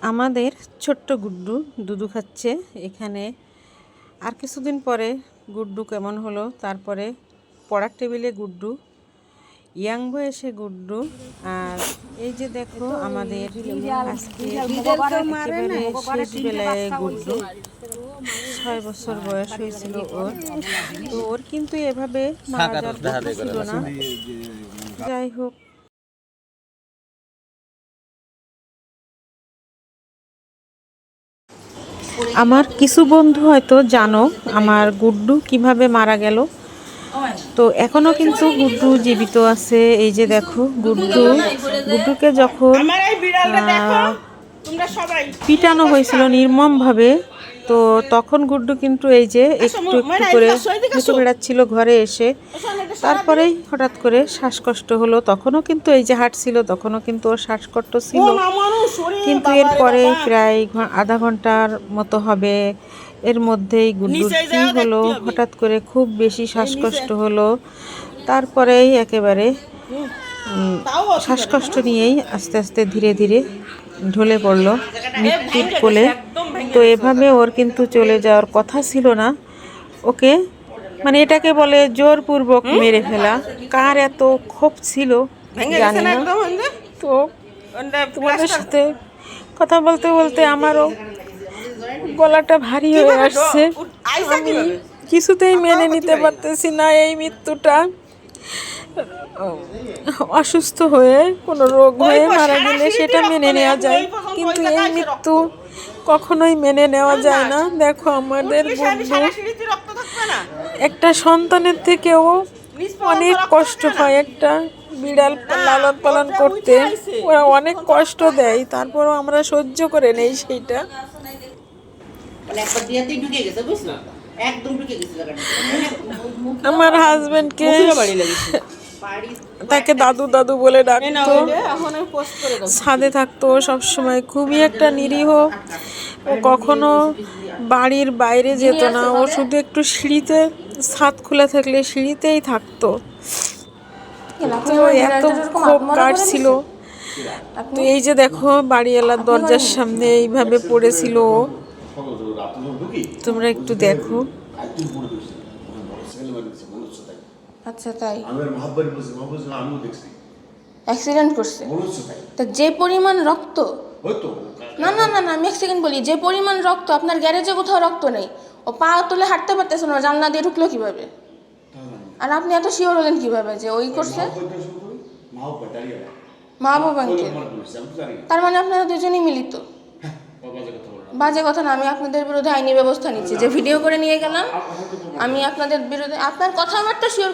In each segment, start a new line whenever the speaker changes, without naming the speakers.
আমাদের ছোট্ট গুড্ডু দুধু খাচ্ছে এখানে। আর কিছুদিন পরে গুড্ডু কেমন হলো, তারপরে পড়ার টেবিলে গুড্ডু, ইয়াং বয়সে গুড্ডু। আর এই যে দেখো আমাদের আজকে একেবারে শেষ বেলায় গুড্ডু, 6 বছর বয়স হয়েছিল ওর। তো ওর কিন্তু এভাবে মারা যাওয়ার কথা ছিল না। যাই হোক, আমার কিছু বন্ধু হয়তো জানো আমার গুড্ডু কিভাবে মারা গেল। তো এখনো কিন্তু গুড্ডু জীবিত আছে। এই যে দেখো গুড্ডুকে যখন পিটানো হয়েছিল নির্মমভাবে, তো তখন গুড্ডু কিন্তু এই যে একটু একটু করে হেঁটে বেড়াচ্ছিল ঘরে এসে। তারপরেই হঠাৎ করে শ্বাসকষ্ট হলো, তখনও কিন্তু এই যে হাঁটছিল, তখনও কিন্তু ওর শ্বাসকষ্ট ছিল। কিন্তু এরপরে প্রায় আধা ঘন্টার মতো হবে, এর মধ্যেই গুড্ডুর কী হলো, হঠাৎ করে খুব বেশি শ্বাসকষ্ট হলো। তারপরেই একেবারে শ্বাসকষ্ট নিয়েই আস্তে আস্তে ধীরে ধীরে ঢলে পড়লো মৃত্যুর কোলে। তো এভাবে ওর কিন্তু চলে যাওয়ার কথা ছিল না। ওকে মানে এটাকে বলে জোরপূর্বক মেরে ফেলা। কার এত ক্ষোভ ছিল জানি না। তো তোমাদের সাথে কথা বলতে বলতে আমারও গলাটা ভারী হয়ে আসছে। আমি কিছুতেই মেনে নিতে পারতেছি না এই মৃত্যুটা। অসুস্থ হয়ে কোনো রোগ হয়ে মারা গেলে সেটা মেনে নেওয়া যায়, কিন্তু এই মৃত্যু কখনোই মেনে নেওয়া যায় না। দেখো আমাদের গুড্ডু একটা সন্তানের থেকেও অনেক কষ্ট হয়। একটা বিড়াল লালন পালন করতে ওরা অনেক কষ্ট দেয়, তারপরও আমরা সহ্য করে নেই সেইটা। আমার হাজবেন্ডকে তাকে দাদু দাদু বলে ডাকতো, ছাদে থাকতো সবসময়, খুবই একটা নিরীহ। ও কখনো বাড়ির বাইরে যেত না, ও শুধু একটু সিঁড়িতে, ছাদ খোলা থাকলে সিঁড়িতেই থাকতো। তো এত ক্ষোভ কাটছিল। তো এই যে দেখো বাড়িওয়ালার দরজার সামনে এইভাবে পড়েছিল। তোমরা একটু দেখো।
আচ্ছা তাই অ্যাক্সিডেন্ট করছে? তা যে পরিমাণ রক্ত, না না না না আমি এক সেকেন্ড বলি, যে পরিমাণ রক্ত আপনার গ্যারেজে কোথাও রক্ত নেই, ও পা তুলে হাঁটতে পারতেছে না, জানলা দিয়ে ঢুকলো কিভাবে? আর আপনি এত শিওর হলেন কিভাবে যে ওই করছে? মা বাবাকে? তার মানে আপনারা দুজনেই মিলিত? বাজে কথা না, আমি আপনাদের বিরুদ্ধে আইনি ব্যবস্থা নিচ্ছি। যে ভিডিও করে নিয়ে গেলাম আমি আপনাদের বিরুদ্ধে। আপনার কথাবার্তা শিওর,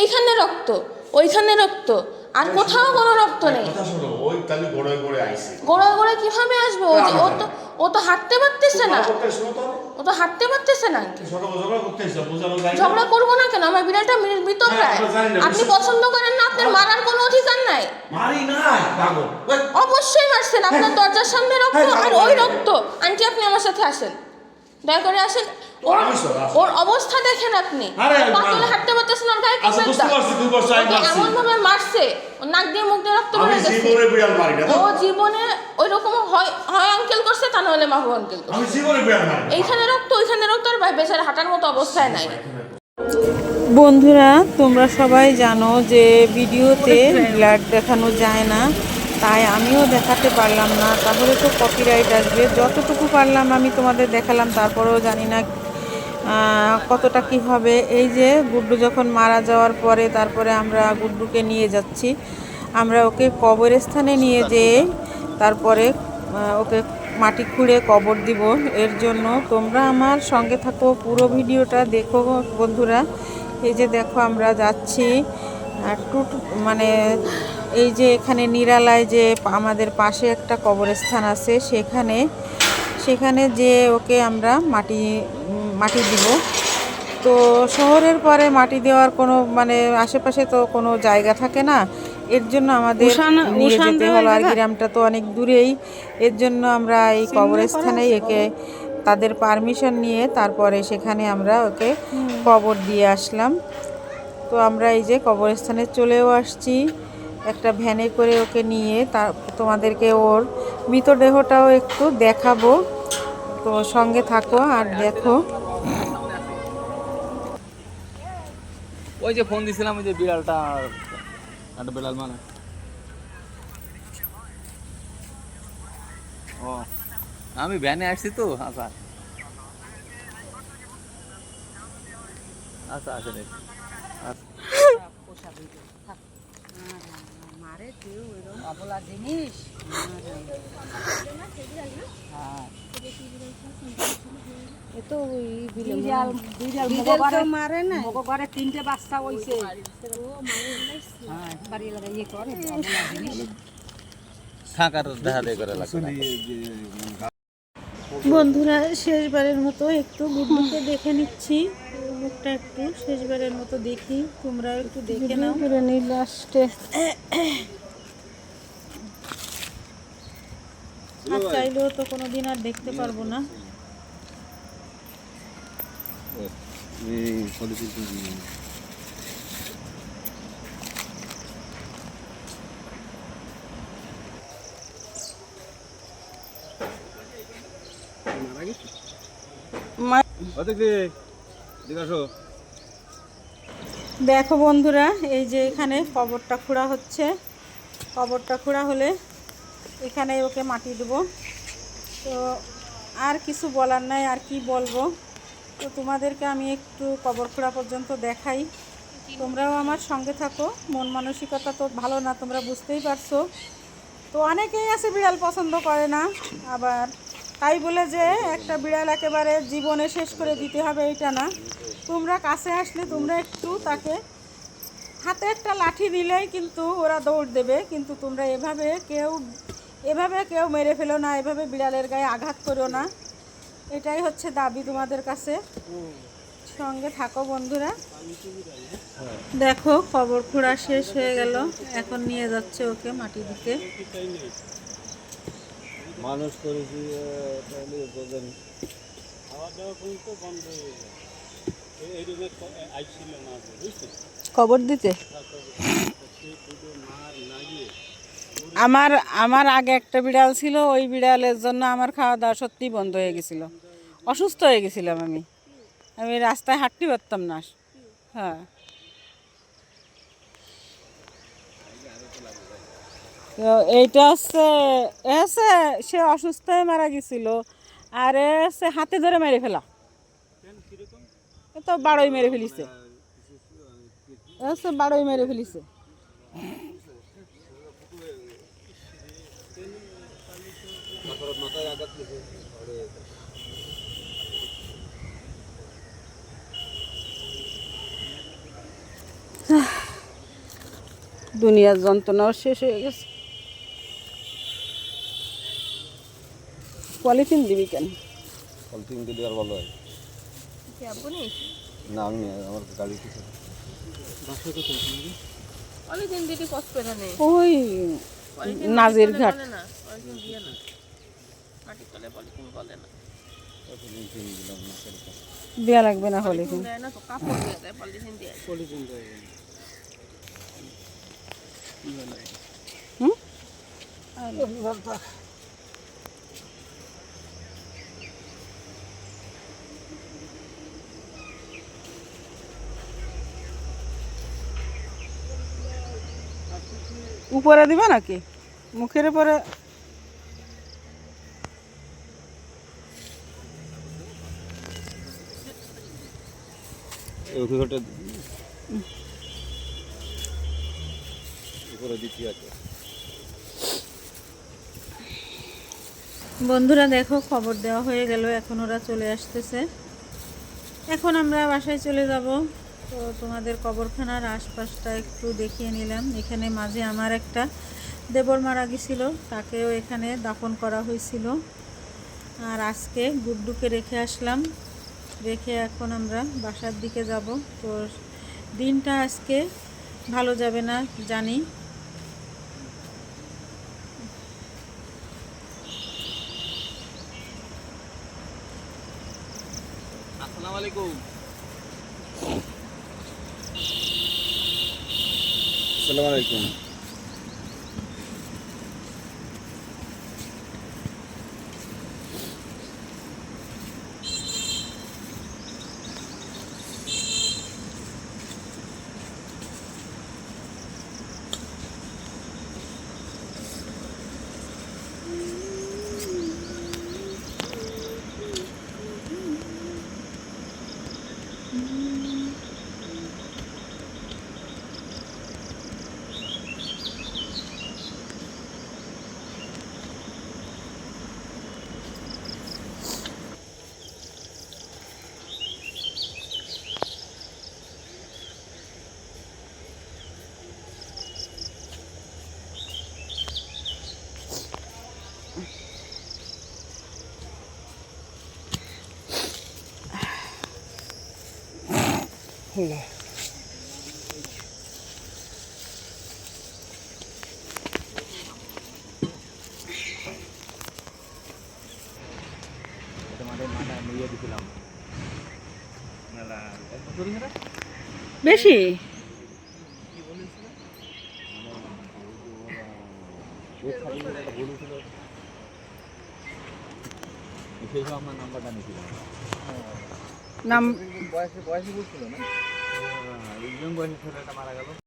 এইখানে রক্ত, ওইখানে রক্ত, আর কোথাও কোনো রক্ত নেই। গোড়ায় গোড়ায় কিভাবে আসবে? ও তো হাঁটতে পারতেছে না, ও তো হাঁটতে পারতেছে না। ঝগড়া করবো না কেন? আমার বিড়ালটা মৃত প্রায়। আপনি পছন্দ করেন না, আপনার মারার কোনো অধিকার নাই। অবশ্যই মারছেন, আপনার দরজার সামনে রক্ত, আর ওই রক্ত। আন্টি আপনি আমার সাথে আসেন, দয়া করে আসেন। ওর অবস্থা দেখেন আপনি, পাতলে হাঁটতে পারতেছেন, ওর গায়ে এমন ভাবে মারছে, ওর নাক দিয়ে মুখ দিয়ে রক্ত বের হয়ে গেছে। ও জীবনে ওই রকম হয় আঙ্কেল করছে, তা নাহলে মাহু আঙ্কেল করছে। এইখানে রক্ত, ওইখানে রক্ত, আর ভাই বেচারা হাঁটার মতো অবস্থায় নাই।
বন্ধুরা তোমরা সবাই জানো যে ভিডিওতে ব্লাড দেখানো যায় না, তাই আমিও দেখাতে পারলাম না, তাহলে তো কপিরাইট আসবে। যতটুকু পারলাম আমি তোমাদের দেখালাম, তারপরেও জানি না কতটা কী হবে। এই যে গুড্ডু যখন মারা যাওয়ার পরে তারপরে আমরা গুড্ডুকে নিয়ে যাচ্ছি, আমরা ওকে কবরস্থানে নিয়ে যেয়ে তারপরে ওকে মাটি খুঁড়ে কবর দিব। এর জন্য তোমরা আমার সঙ্গে থাকো, পুরো ভিডিওটা দেখো বন্ধুরা। এই যে দেখো আমরা যাচ্ছি মানে এই যে এখানে নিরালায় যে আমাদের পাশে একটা কবরস্থান আছে, সেখানে যে ওকে আমরা মাটি দিব। তো শহরের পরে মাটি দেওয়ার কোনো মানে আশেপাশে তো কোনো জায়গা থাকে না, এর জন্য আমাদের নিয়ে যেতে হলো। আর গ্রামটা তো অনেক দূরেই, এর জন্য আমরা এই কবরস্থানে একে তাদের পারমিশন নিয়ে তারপরে সেখানে আমরা ওকে কবর দিয়ে আসলাম। তো আমরা এই যে কবরস্থানে চলেও আসছি। একটা ভ্যানে করে ওকে নিয়ে তোমাদেরকে ওর মৃতদেহটাও একটু দেখাবো। তো সঙ্গে থাকো আর দেখো।
ওই যে ফোন দিছিলাম, ওই যে বিড়ালটা, একটা বিড়াল মানে। ও আমি ভ্যানে আসছি তো। আচ্ছা আচ্ছা আসে দেখি।
জিনিস মারে না, ঘরে 3টে বাচ্চা হইছে।
থাকার দেখা দেখে করে লাগবে।
বন্ধুরা শেষবারের মতো একটু গুড্ডুকে দেখে নিচ্ছি, মুখটা একটু শেষবারের মতো দেখি, তোমরা একটু দেখে নাও। লাস্টে আর চাইলেও তো কোনোদিন আর দেখতে পারবো না। দেখো বন্ধুরা, এই যে এখানে কবরটা খোঁড়া হচ্ছে। কবরটা খোঁড়া হলে এখানে ওকে মাটি দেবো। তো আর কিছু বলার নাই, আর কি বলবো। তো তোমাদেরকে আমি একটু কবর খোঁড়া পর্যন্ত দেখাই, তোমরাও আমার সঙ্গে থাকো। মন মানসিকতা তো ভালো না, তোমরা বুঝতেই পারছো। তো অনেকেই আছে বিড়াল পছন্দ করে না, আবার তাই বলে যে একটা বিড়াল একেবারে জীবনে শেষ করে দিতে হবে এইটা না। তোমরা কাছে আসলে তোমরা একটু তাকে হাতে একটা লাঠি দিলেই কিন্তু ওরা দৌড় দেবে, কিন্তু তোমরা এভাবে কেউ মেরে ফেলো না, এভাবে বিড়ালের গায়ে আঘাত করো না। এটাই হচ্ছে দাবি তোমাদের কাছে। সঙ্গে থাকো বন্ধুরা। দেখো কবর খোঁড়া শেষ হয়ে গেল, এখন নিয়ে যাচ্ছে ওকে মাটি দিতে।
মানুষ করেছি
কবর দিতে আমার আগে একটা বিড়াল ছিল, ওই বিড়ালের জন্য আমার খাওয়া দাওয়া সত্যি বন্ধ হয়ে গেছিল, অসুস্থ হয়ে গেছিলাম আমি রাস্তায় হাঁটতে পারতাম না। হ্যাঁ, তো এইটা হচ্ছে সে অসুস্থ হয়ে মারা গেছিল, আর হচ্ছে হাতে ধরে মেরে ফেলা, তো বাড়ই মেরে ফেলিছে, বাড়ই মেরে ফেলিছে। দুনিয়ার যন্ত্রণাও শেষ হয়ে গেছে। পলিথিন দিবি কেন?
পলিথিন দিলে আর ভালো হয় না। আমি আমার গাড়ি
ওই নাজির ঘাট দেয়া লাগবে না পলিথিন। উপরে দিবা নাকি মুখের উপরে? বন্ধুরা দেখো খবর দেওয়া হয়ে গেল, এখন ওরা চলে আসতেছে। এখন আমরা বাসায় চলে যাব। তো তোমাদের কবরখানার আশপাশটা একটু দেখিয়ে নিলাম। এখানে মাঝে আমার একটা দেবর মারা গেছিল, তাকেও এখানে দাফন করা হয়েছিল। আর আজকে গুড্ডুকে রেখে আসলাম, রেখে এখন আমরা বাসার দিকে যাব। তো দিনটা আজকে ভালো যাবে না জানি।
আসসালামু আলাইকুম। আসসালামু আলাইকুম। তোমাদের মাথায় নিয়ে দিছিলাম
বেশি
সেই সময় আমার নাম্বারটা নিয়েছিলাম
নাম
বয়সে বলছিল না একজন বয়সের ছেলেটা মারা গেল